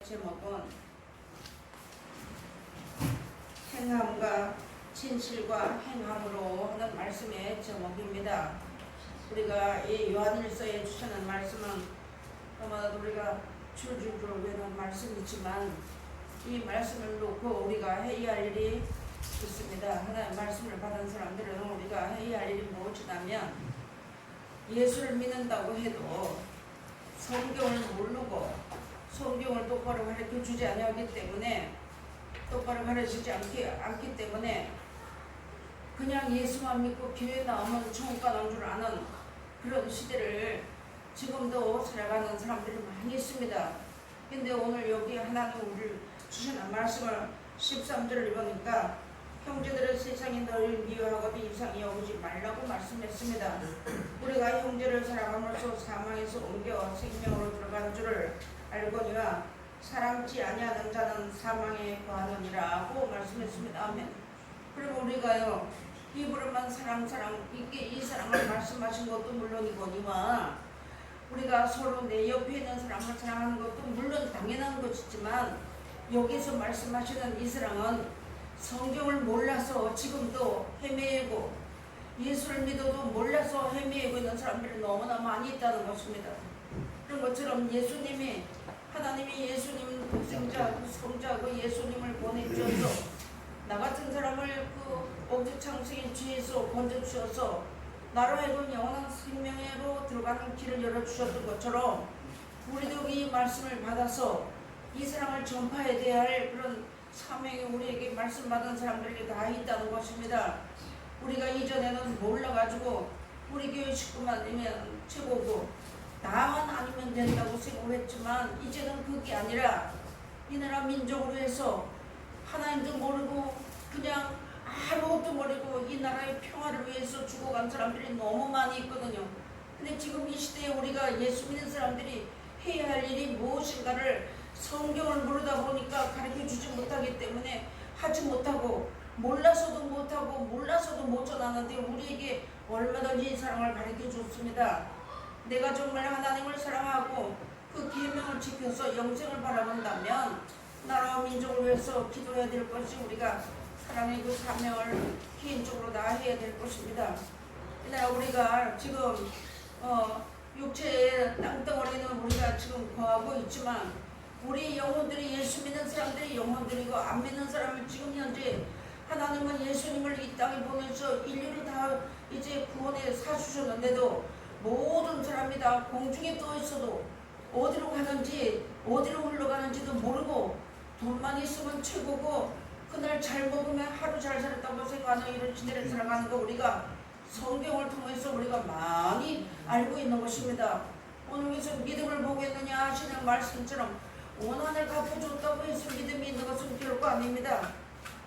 제목은 행함과 진실과 행함으로 하는 말씀의 제목입니다. 우리가 이 요한일서에 주시는 말씀은 아마도 우리가 줄줄줄 외우는 말씀이지만 이 말씀을 놓고 우리가 해야 할 일이 있습니다. 하나님의 말씀을 받은 사람들은 우리가 해야 할 일이 무엇이냐면 예수를 믿는다고 해도 성경을 모르고 성경을 똑바로 가르쳐 주지 않기 때문에 똑바로 가르치지 않기 때문에 그냥 예수만 믿고 교회 나오면 천국 가는 줄 아는 그런 시대를 지금도 살아가는 사람들이 많이 있습니다. 근데 오늘 여기 하나님 우리를 주시는 말씀을 13절을 보니까 형제들은 세상이 너를 미워하거든 이상히 여기지 말라고 말씀했습니다. 우리가 형제를 사랑함으로써 사망에서 옮겨 생명으로 들어가는 줄을 알거니와 사랑치 아니하는 자는 사망에 거하느니라고 말씀했습니다. 아멘. 그리고 우리가요 입으로만 사랑 이게 이 사랑을 말씀하신 것도 물론이거니와 우리가 서로 내 옆에 있는 사람을 사랑하는 것도 물론 당연한 것이지만 여기서 말씀하시는 이 사랑은 성경을 몰라서 지금도 헤매고 예수를 믿어도 몰라서 헤매고 있는 사람들이 너무나 많이 있다는 것입니다. 그런 것처럼 예수님이 하나님이 예수님 독생자하고 성자하고 예수님을 보내주셔서 나 같은 사람을 그 옥주창생의 죄에서 건져주셔서 나로 하여금 영원한 생명으로 들어가는 길을 열어주셨던 것처럼 우리도 이 말씀을 받아서 이 사랑을 전파해야 할 그런 사명이 우리에게 말씀받은 사람들에게 다 있다는 것입니다. 우리가 이전에는 몰라가지고 우리 교회 식구만 되면 최고고 나만 아니면 된다고 생각했지만 이제는 그게 아니라 이 나라 민족으로 해서 하나님도 모르고 그냥 아무것도 모르고 이 나라의 평화를 위해서 죽어간 사람들이 너무 많이 있거든요. 근데 지금 이 시대에 우리가 예수 믿는 사람들이 해야 할 일이 무엇인가를 성경을 모르다 보니까 가르쳐주지 못하기 때문에 하지 못하고 몰라서도 못하고 몰라서도 못 전하는데 우리에게 얼마든지 이 사랑을 가르쳐줬습니다. 내가 정말 하나님을 사랑하고 그 계명을 지켜서 영생을 바라본다면 나라와 민족을 위해서 기도해야 될 것이 우리가 사랑의 그 사명을 개인적으로 다 해야 될 것입니다. 우리가 지금 육체의 땅덩어리는 우리가 지금 거하고 있지만 우리 영혼들이 예수 믿는 사람들이 영혼들이고 안 믿는 사람을 지금 현재 하나님은 예수님을 이 땅에 보내서 인류를 다 이제 구원에 사주셨는데도 모든 사람이 다 공중에 떠 있어도 어디로 가는지 어디로 흘러가는지도 모르고 돈만 있으면 최고고 그날 잘 먹으면 하루 잘 살았다고 생각하는 이런 시대를 살아가는 거 우리가 성경을 통해서 우리가 많이 알고 있는 것입니다. 오늘 여기서 믿음을 보겠느냐 하시는 말씀처럼 원한을 갚아줬다고 해서 믿음이 있는 것은 결코 아닙니다.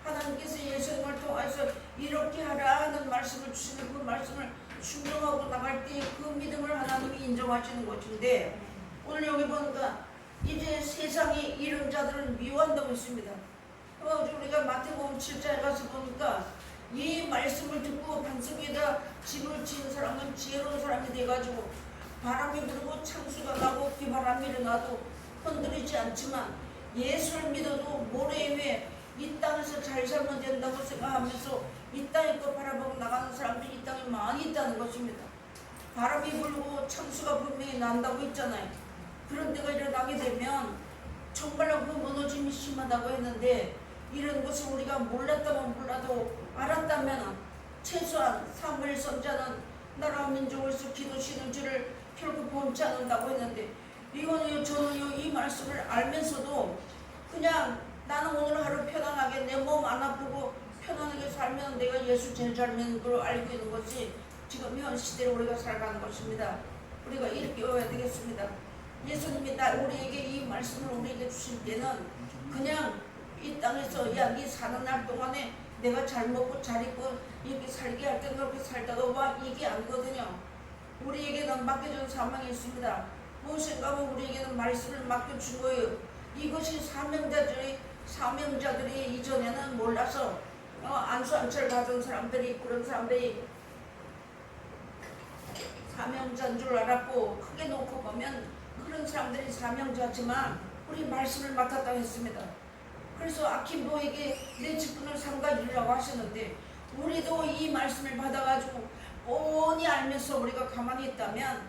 하나님께서 예수님을 통해서 이렇게 하라 하는 말씀을 주시는 그 말씀을 순종하고 나갈 때 그 믿음을 하나님이 인정하시는 것인데 오늘 여기 보니까 이제 세상이 이런 자들을 미워한다고 했습니다. 우리가 마태복음 7장에 가서 보니까 이 말씀을 듣고 방석 위에다 집을 지은 사람은 지혜로운 사람이 돼가지고 바람이 불고 창수가 나고 비바람이 일어나도 흔들리지 않지만 예수를 믿어도 모래 위에 이 땅에서 잘 살면 된다고 생각하면서 이 땅에 거 바라보고 나가는 사람들이 이 땅에 많이 있다는 것입니다. 바람이 불고 창수가 분명히 난다고 했잖아요. 그런 데가 일어나게 되면 정말로 그 무너짐이 심하다고 했는데 이런 것을 우리가 몰랐다면 몰라도 알았다면 최소한 사무엘 선자는 나라와 민족에서 기도 신음지를 결코 본치 않는다고 했는데 저는요 이 말씀을 알면서도 그냥 나는 오늘 하루 편안하게 내 몸 안 아프고 편안하게 살면 내가 예수 제일 잘 믿는 걸 알고 있는 것이 지금 현 시대에 우리가 살아가는 것입니다. 우리가 이렇게 외워야 되겠습니다. 예수님이 우리에게 이 말씀을 우리에게 주실 때는 그냥 이 땅에서 네 사는 날 동안에 내가 잘 먹고 잘 입고 이렇게 살게 할 때 그렇게 살다가 와 이게 아니거든요. 우리에게는 맡겨준 사명이 있습니다. 무엇인가 하면 우리에게는 말씀을 맡겨준 거예요. 이것이 사명자들이 이전에는 몰라서 안수안철 받은 사람들이 그런 사람들이 사명자인 줄 알았고 크게 놓고 보면 그런 사람들이 사명자지만 우리 말씀을 맡았다고 했습니다. 그래서 아킨보에게 내 직분을 삼가주려고 하셨는데 우리도 이 말씀을 받아가지고 뻔히 알면서 우리가 가만히 있다면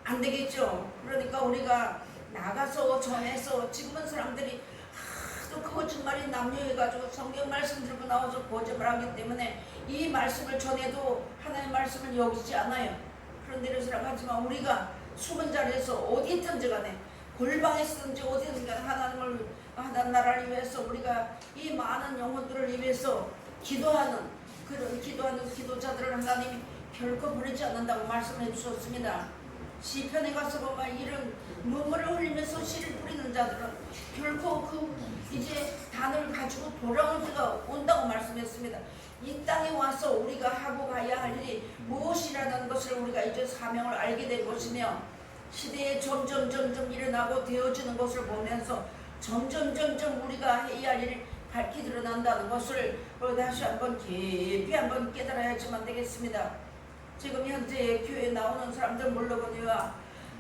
안 되겠죠. 그러니까 우리가 나가서 전해서 지금은 사람들이 하도 거짓말이 남녀해가지고 성경 말씀 들고 나와서 거짓말하기 때문에 이 말씀을 전해도 하나님의 말씀을 여기지 않아요. 그런 데를 생각하지만 우리가 숨은 자리에서 어디 있든지 간에 골방에 있든지 어디든지 간에 하나님 나라를 위해서 우리가 이 많은 영혼들을 위해서 기도하는 그런 기도하는 기도자들을 하나님이 결코 버리지 않는다고 말씀해 주셨습니다. 시편에 가서 보면 이런 눈물을 흘리면서 씨를 뿌리는 자들은 결코 그 이제 단을 가지고 돌아올 때가 온다고 말씀했습니다. 이 땅에 와서 우리가 하고 가야 할 일이 무엇이라는 것을 우리가 이제 사명을 알게 된 것이며 시대에 점점 일어나고 되어지는 것을 보면서 점점 우리가 해야 할 일이 밝히 드러난다는 것을 다시 한번 깊이 한번 깨달아야지만 되겠습니다. 지금 현재 교회에 나오는 사람들 물론이야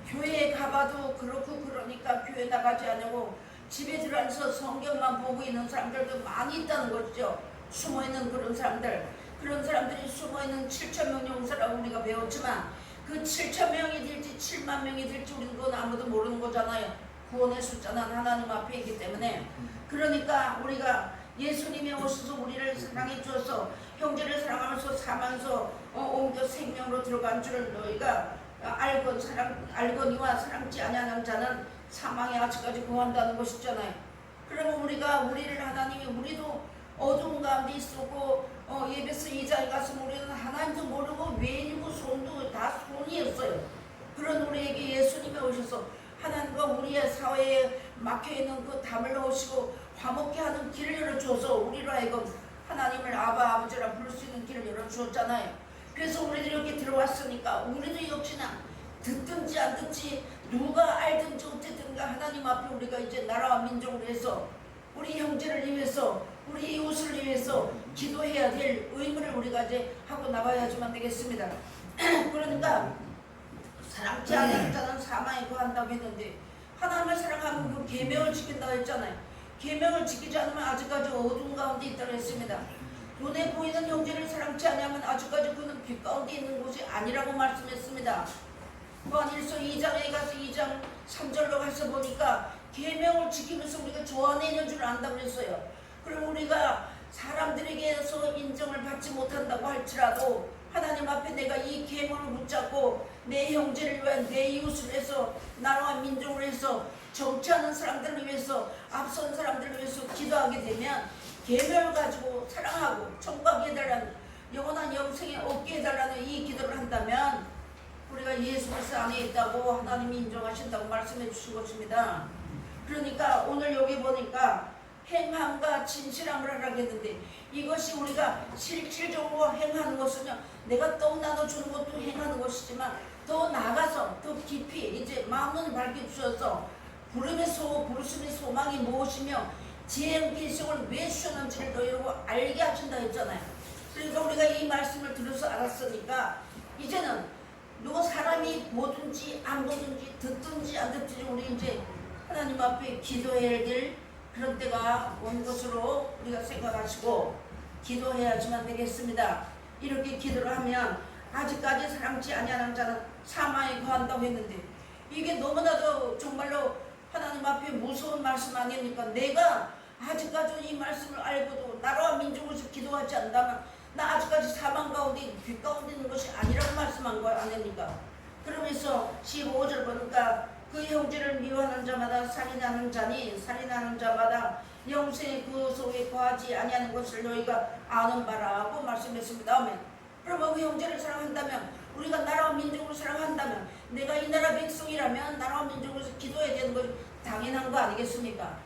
교회에 가봐도 그렇고 그러니까 교회 나가지 않고 집에 들어앉아서 성경만 보고 있는 사람들도 많이 있다는 거죠. 숨어있는 그런 사람들이 숨어있는 7,000명 용사라고 우리가 배웠지만 그 7,000명이 될지 7만 명이 될지 우리는 그건 아무도 모르는 거잖아요. 구원의 숫자는 하나님 앞에 있기 때문에. 그러니까 우리가 예수님이 오셔서 우리를 사랑해 주어서 형제를 사랑하면서 사면서 옮겨 생명으로 들어간 줄을 너희가 알거니와 사랑치 아니하는 자는 사망에 아직까지 구한다는 것이잖아요. 그러면 우리를 하나님이 우리도 어두운 가운데 있었고 예배소 2장에 가서 우리는 하나님도 모르고 외인이고 손도 다 손이었어요. 그런 우리에게 예수님이 오셔서 하나님과 우리의 사회에 막혀있는 그 담을 넣으시고 화목케 하는 길을 열어주어서 우리로 하여금 하나님을 아버지라 부를 수 있는 길을 열어주었잖아요. 그래서 우리들이 이렇게 들어왔으니까 우리도 역시나 듣든지 안 듣지 누가 알든지 어쨌든가 하나님 앞에 우리가 이제 나라와 민족을 위해서 우리 형제를 위해서 우리 이웃을 위해서 기도해야 될 의무를 우리가 이제 하고 나가야지만 되겠습니다. 그러니까 사랑치 않는 자는 사망에 구한다고 했는데 하나님을 사랑하면 그 계명을 지킨다고 했잖아요. 계명을 지키지 않으면 아직까지 어두운 가운데 있다고 했습니다. 눈에 보이는 형제를 사랑치 않으면 아직까지 그는 빛 가운데 있는 곳이 아니라고 말씀했습니다. 요한일서 2장에 가서 2장 3절로 가서 보니까 계명을 지키면서 우리가 저 안에 있는 줄 안다고 그랬어요. 그럼 우리가 사람들에게서 인정을 받지 못한다고 할지라도 하나님 앞에 내가 이 계명을 붙잡고 내 형제를 위해 내 이웃을 위해서 나라와 민족을 위해서 정치하는 사람들을 위해서 앞선 사람들을 위해서 기도하게 되면 계명을 가지고 사랑하고 청구하게 해달라는 영원한 영생에 얻게 해달라는 이 기도를 한다면 우리가 예수 그리스도 안에 있다고 하나님이 인정하신다고 말씀해 주신 것입니다. 그러니까 오늘 여기 보니까 행함과 진실함을 하라고 했는데 이것이 우리가 실질적으로 행하는 것은요 내가 떡 나눠주는 것도 행하는 것이지만 더 나아가서 더 깊이 이제 마음을 밝혀주셔서 부르심의 소망이 무엇이며 지혜의 계시를 왜 주셨는지를 너희로 알게 하신다 했잖아요. 그러니까 우리가 이 말씀을 들어서 알았으니까 이제는 누구 사람이 보든지 안 보든지 듣든지 안 듣든지 우리 이제 하나님 앞에 기도해야 될 그런 때가 온 것으로 우리가 생각하시고 기도해야지만 되겠습니다. 이렇게 기도를 하면 아직까지 사랑치 아니하는 자는 사망에 구한다고 했는데 이게 너무나도 정말로 하나님 앞에 무서운 말씀 아닙니까? 내가 아직까지 이 말씀을 알고도 나라와 민족을 위해서 기도하지 않는다면 나 아직까지 사망 가운데 빛 가운데 있는 것이 아니라고 말씀한 거 아닙니까? 그러면서 15절 보니까 그 형제를 미워하는 자마다 살인하는 자니 살인하는 자마다 영생의 그 속에 거하지 아니하는 것을 너희가 아는 바라고 말씀했습니다. 아멘. 그러면 그 형제를 사랑한다면 우리가 나라와 민족을 사랑한다면 내가 이 나라 백성이라면 나라와 민족을 기도해야 되는 것이 당연한 거 아니겠습니까?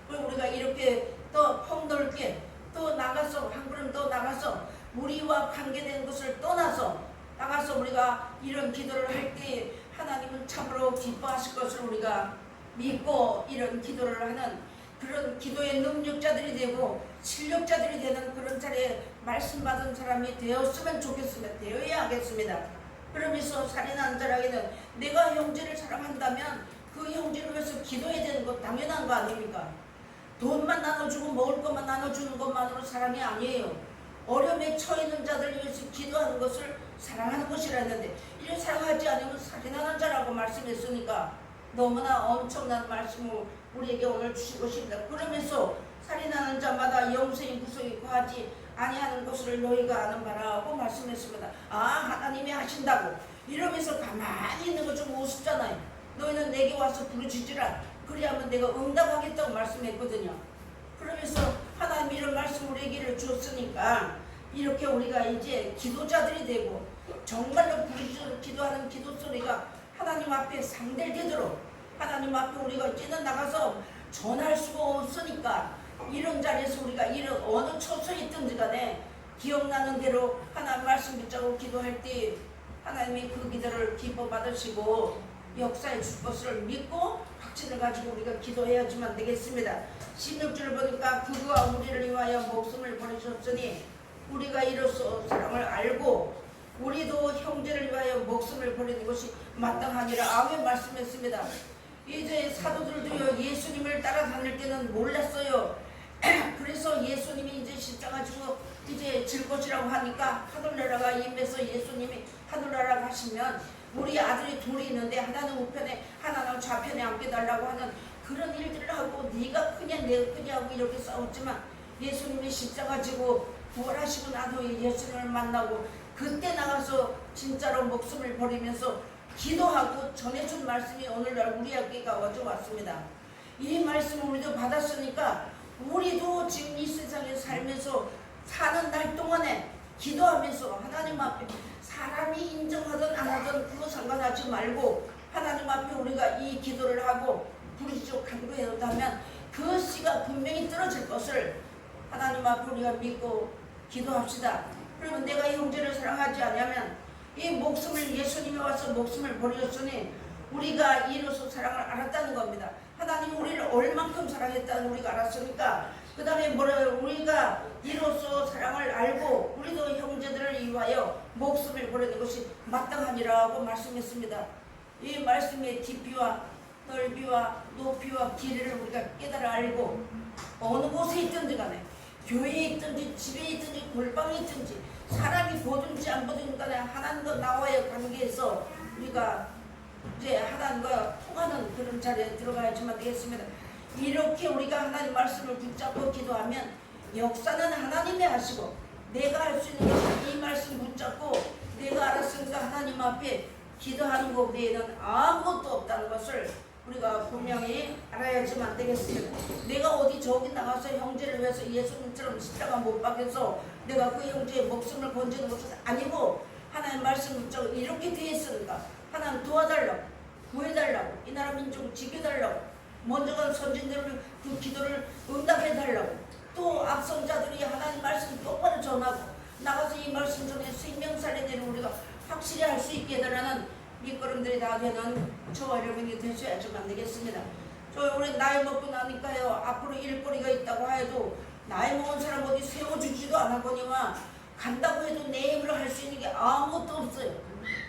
그리고 우리가 이렇게 더 폭넓게 또 나가서 한 걸음 더 나가서 우리와 관계된 것을 떠나서 나가서 우리가 이런 기도를 할 때 하나님은 참으로 기뻐하실 것을 우리가 믿고 이런 기도를 하는 그런 기도의 능력자들이 되고 실력자들이 되는 그런 자리에 말씀 받은 사람이 되었으면 좋겠습니다. 되어야 하겠습니다. 그러면서 살인한 자에게는 내가 형제를 사랑한다면 그 형제를 위해서 기도해야 되는 거 당연한 거 아닙니까? 돈만 나눠주고 먹을 것만 나눠주는 것만으로 사랑이 아니에요. 어려움에 처해있는 자들을 위해서 기도하는 것을 사랑하는 것이라 했는데 이를 사랑하지 않으면 살인하는 자라고 말씀했으니까 너무나 엄청난 말씀을 우리에게 오늘 주신 것입니다. 그러면서 살인하는 자마다 영생의 구속이 구하지 아니하는 것을 너희가 아는 바라고 말씀했습니다. 아, 하나님이 하신다고 이러면서 가만히 있는 거 좀 우습잖아요. 너희는 내게 와서 부르짖으라 그리하면 내가 응답하겠다고 말씀했거든요. 그러면서 하나님 이런 말씀 우리에게 주었으니까 이렇게 우리가 이제 기도자들이 되고 정말로 부르짖어 기도하는 기도 소리가 하나님 앞에 상달되도록 하나님 앞에 우리가 이제는 나가서 전할 수가 없으니까 이런 자리에서 우리가 이런 어느 처소에 있든지 간에 기억나는 대로 하나님 말씀 붙잡고 기도할 때 하나님이 그 기도를 기뻐 받으시고 역사해 줄 것을 믿고 확신을 가지고 우리가 기도해야지만 되겠습니다. 16절 보니까 그가 우리를 위하여 목숨을 버리셨으니 우리가 이로써 사랑을 알고 우리도 형제를 위하여 목숨을 버리는 것이 마땅하니라. 아멘 말씀했습니다. 이제 사도들도요 예수님을 따라다닐 때는 몰랐어요. 그래서 예수님이 이제 십자가 지고 이제 질 것이라고 하니까 하늘나라가 임해서 예수님이 하늘나라 가시면 우리 아들이 둘이 있는데 하나는 우편에 하나는 좌편에 앉게달라고 하는 그런 일들을 하고 네가 크냐 내가 크냐 하고 이렇게 싸웠지만 예수님이 십자가 지고 부활하시고 나서 예수님을 만나고 그때 나가서 진짜로 목숨을 버리면서 기도하고 전해준 말씀이 오늘날 우리에게 왔습니다. 이 말씀을 우리도 받았으니까 우리도 지금 이 세상에 살면서 사는 날 동안에 기도하면서 하나님 앞에 사람이 인정하든 안 하든 그거 상관하지 말고 하나님 앞에 우리가 이 기도를 하고 부르짖어 간구해온다면 그 씨가 분명히 떨어질 것을 하나님 앞에 우리가 믿고 기도합시다. 그리고 내가 형제를 사랑하지 않으면 이 목숨을 예수님이 와서 목숨을 버리셨으니 우리가 이로써 사랑을 알았다는 겁니다. 하나님 우리를 얼만큼 사랑했다는 우리가 알았으니까 그 다음에 뭐래요? 우리가 이로써 사랑을 알고 우리도 형제들을 위하여 목숨을 버리는 것이 마땅하니라고 말씀했습니다. 이 말씀의 깊이와 넓이와 높이와 길이를 우리가 깨달아 알고 어느 곳에 있든지 간에 교회에 있든지 집에 있든지 골방에 있든지 사람이 보든지 안 보든지 간에 하나님과 나와의 관계에서 우리가 이제 하나님과 통하는 그런 자리에 들어가야지만 되겠습니다. 이렇게 우리가 하나님 말씀을 붙잡고 기도하면 역사는 하나님이 하시고 내가 할 수 있는 것은 이 말씀 붙잡고 내가 알았으니까 하나님 앞에 기도하는 것 외에는 아무것도 없다는 것을 우리가 분명히 알아야지만 되겠습니다. 내가 어디 저기 나가서 형제를 위해서 예수님처럼 십자가 못 박혀서 내가 그 형제의 목숨을 건지는 것은 아니고 하나님 말씀 붙잡고 이렇게 되어 있으니까 하나님 도와달라고 구해달라고 이 나라 민족을 지켜달라고 먼저 간 선진들을 그 기도를 응답해달라고 또 앞선 자들이 하나님 말씀 똑바로 전하고 나가서 이 말씀 전에 생명살례대로 우리가 확실히 할 수 있게 해달라는 밑거름들이 다 되는 저와 여러분이 되셔야지만 되겠습니다. 저 우리 나이 먹고 나니까요 앞으로 일거리가 있다고 해도 나이 먹은 사람 어디 세워주지도 않았거니와 간다고 해도 내 힘으로 할 수 있는 게 아무것도 없어요.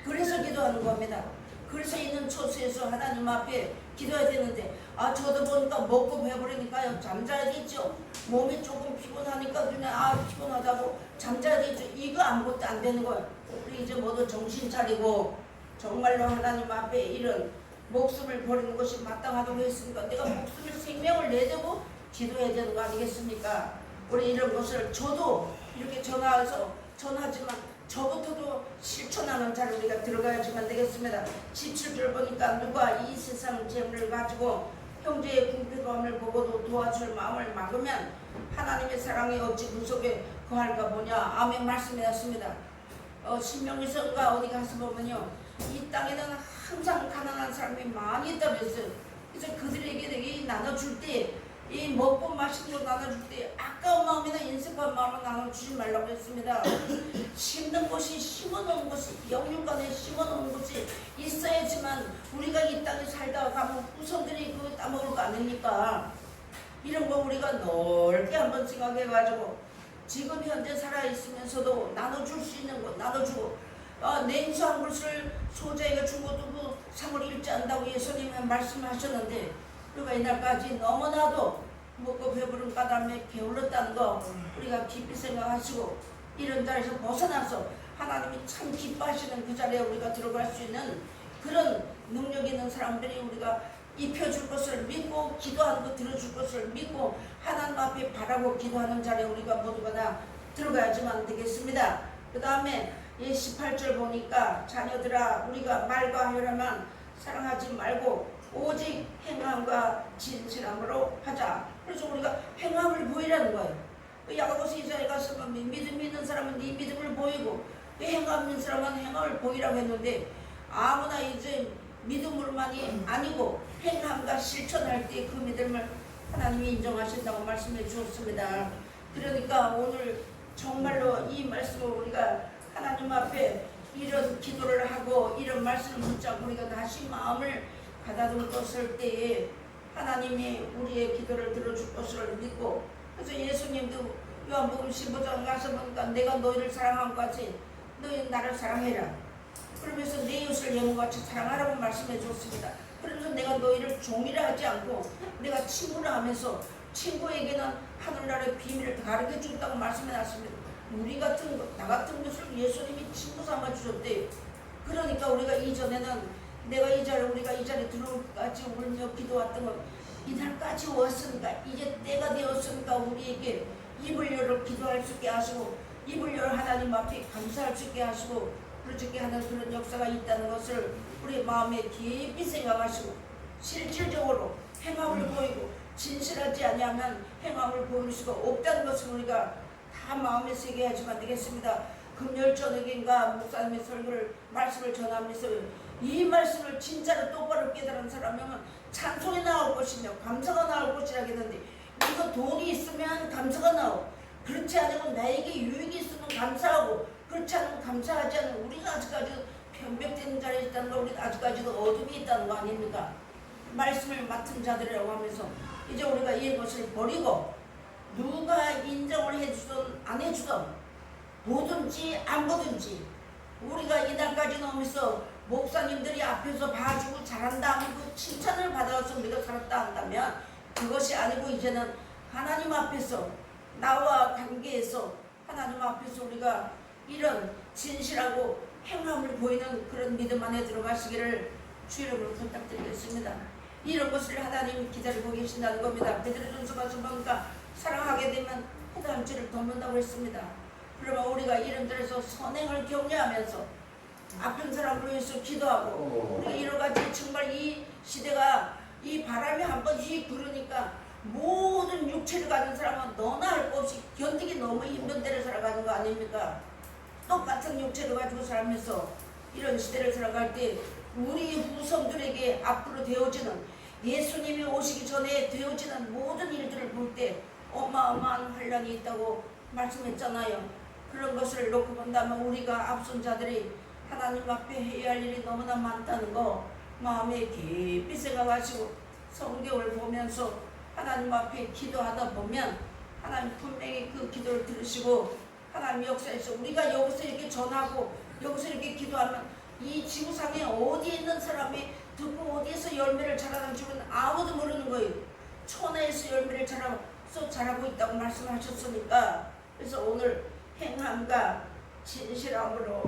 그래서 기도하는 겁니다. 그래서 있는 처소에서 하나님 앞에 기도해야 되는데 저도 보니까 먹고 배부르니까요 잠자야겠죠. 몸이 조금 피곤하니까 그냥 피곤하다고 잠자야겠죠. 이거 아무것도 안 되는 거예요. 우리 이제 모두 정신 차리고 정말로 하나님 앞에 이런 목숨을 버리는 것이 마땅하다고 했으니까 내가 목숨을 생명을 내두고 기도해야 되는 거 아니겠습니까? 우리 이런 것을 저도 이렇게 전하지만 저부터도 실천하는 자를 우리가 들어가야지만 되겠습니다. 17절 보니까 누가 이 세상 재물을 가지고 형제의 궁핍함을 보고도 도와줄 마음을 막으면 하나님의 사랑이 어찌 그 속에 거할까 보냐. 아멘 말씀이었습니다. 신명기서가 어디 가서 보면요 이 땅에는 항상 가난한 사람이 많이 있다고 했어요. 그래서 그들에게 이 나눠줄 때 이 먹고 마시는 거 나눠줄 때 아까운 마음이나 인색한 마음을 나눠주지 말라고 했습니다. 심는 것이 심어놓은 것이 영육간에 심어놓은 것이 있어야지만 우리가 이 땅에 살다가 가면 후손들이 그거 따먹을 거 아닙니까? 이런 거 우리가 넓게 한번 생각해가지고 지금 현재 살아있으면서도 나눠줄 수 있는 거 나눠주고 냉수 한 그릇을 소자에게 준 것도 그 상을 잃지 않는다고 예수님은 말씀하셨는데 우리가 이날까지 너무나도 먹고 배부른 까닭에 게을렀다는 거 우리가 깊이 생각하시고 이런 자리에서 벗어나서 하나님이 참 기뻐하시는 그 자리에 우리가 들어갈 수 있는 그런 능력 있는 사람들이 우리가 입혀줄 것을 믿고 기도하는 거 들어줄 것을 믿고 하나님 앞에 바라고 기도하는 자리에 우리가 모두가 다 들어가야지만 되겠습니다. 그 다음에 18절 보니까 자녀들아 우리가 말과 혈에만 사랑하지 말고 오직 행함과 진실함으로 하자. 그래서 우리가 행함을 보이라는 거예요. 야고보서 2장에 가서 믿음이 있는 사람은 네 믿음을 보이고 행함 있는 사람은 행함을 보이라고 했는데 아무나 이제 믿음으로만이 아니고 행함과 실천할 때 그 믿음을 하나님이 인정하신다고 말씀해 주었습니다. 그러니까 오늘 정말로 이 말씀을 우리가 하나님 앞에 이런 기도를 하고 이런 말씀을 붙잡고 우리가 다시 마음을 가다듬었을 때에 하나님이 우리의 기도를 들어줄 것을 믿고 그래서 예수님도 요한복음 15장 가서 보니까 내가 너희를 사랑한 것 같이 너희 나를 사랑해라. 그러면서 내 이웃을 영혼같이 사랑하라고 말씀해 줬습니다. 그래서 내가 너희를 종이라 하지 않고 내가 친구라 하면서 친구에게는 하늘나라의 비밀을 가르쳐 줬다고 말씀해 놨습니다. 우리 같은 것, 나 같은 것을 예수님이 친구 삼아 주셨대요. 그러니까 우리가 이전에는 내가 이 자리에 우리가 이 자리에 들어올까지 울며 기도했던 것 이날까지 왔으니까 이제 때가 되었으니까 우리에게 입을 열어 기도할 수 있게 하시고 입을 열어 하나님 앞에 감사할 수 있게 하시고 그렇게 하는 그런 역사가 있다는 것을 우리 마음에 깊이 생각하시고 실질적으로 행함을 보이고 진실하지 아니하면 행함을 보일 수가 없다는 것을 우리가 다 마음에 새게 하지만 되겠습니다. 금요일 저녁인가 목사님의 설교를 말씀을 전하면서 이 말씀을 진짜로 똑바로 깨달은 사람이면 찬송이 나올 것이며 감사가 나올 것이라 했는데 이거 돈이 있으면 감사가 나오 그렇지 않으면 나에게 유익이 있으면 감사하고 그렇지 않으면 감사하지 않으면 우리가 아직까지 편벽된 자리에 있다는 거 우리가 아직까지도 어둠이 있다는 거 아닙니까? 말씀을 맡은 자들이라고 하면서 이제 우리가 이것을 버리고 누가 인정을 해주든 안 해주든 보든지 안 보든지 우리가 이날까지 오면서 목사님들이 앞에서 봐주고 잘한다 하면 그 칭찬을 받아서 우리가 살았다 한다면 그것이 아니고 이제는 하나님 앞에서 나와 관계에서 하나님 앞에서 우리가 이런 진실하고 행함을 보이는 그런 믿음 안에 들어가시기를 주 이름으로 부탁드리겠습니다. 이런 것을 하나님이 기다리고 계신다는 겁니다. 베드로전서 가서 보니까 사랑하게 되면 후단지를 돕는다고 했습니다. 그러면 우리가 이런 데서 선행을 격려하면서 아픈 사람을 위해서 기도하고 우리가 여러 가지 정말 이 시대가 이 바람이 한번 휘 불으니까 모든 육체를 가진 사람은 너나 할 것 없이 견디기 너무 힘든 데를 살아가는 거 아닙니까? 똑같은 육체를 가지고 살면서 이런 시대를 살아갈 때 우리 후손들에게 앞으로 되어지는 예수님이 오시기 전에 되어지는 모든 일들을 볼 때 어마어마한 환란이 있다고 말씀했잖아요. 그런 것을 놓고 본다면 우리가 앞선 자들이 하나님 앞에 해야 할 일이 너무나 많다는 거 마음에 깊이 생각하시고 성경을 보면서 하나님 앞에 기도하다 보면 하나님 분명히 그 기도를 들으시고 하나님 역사에서 우리가 여기서 이렇게 전하고 여기서 이렇게 기도하면 이 지구상에 어디에 있는 사람이 듣고 어디에서 열매를 자라는 줄은 아무도 모르는 거예요. 천하에서 열매를 자라고 있다고 말씀하셨으니까 그래서 오늘 행함과 진실함으로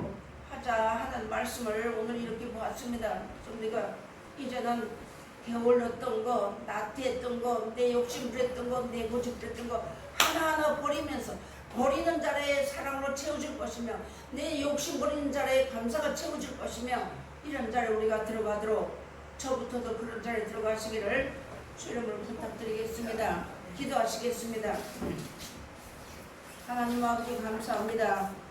하자 하는 말씀을 오늘 이렇게 보았습니다. 좀 우리가 이제는 게을렀던 거, 나태했던 거, 내 욕심 부렸던 거, 내 고집 부렸던 거 하나하나 버리면서 버리는 자리에 사랑으로 채워질 것이며 내 욕심 버리는 자리에 감사가 채워질 것이며 이런 자리에 우리가 들어가도록 저부터도 그런 자리에 들어가시기를 주 이름으로 부탁드리겠습니다. 기도하시겠습니다. 하나님 아버지 감사합니다.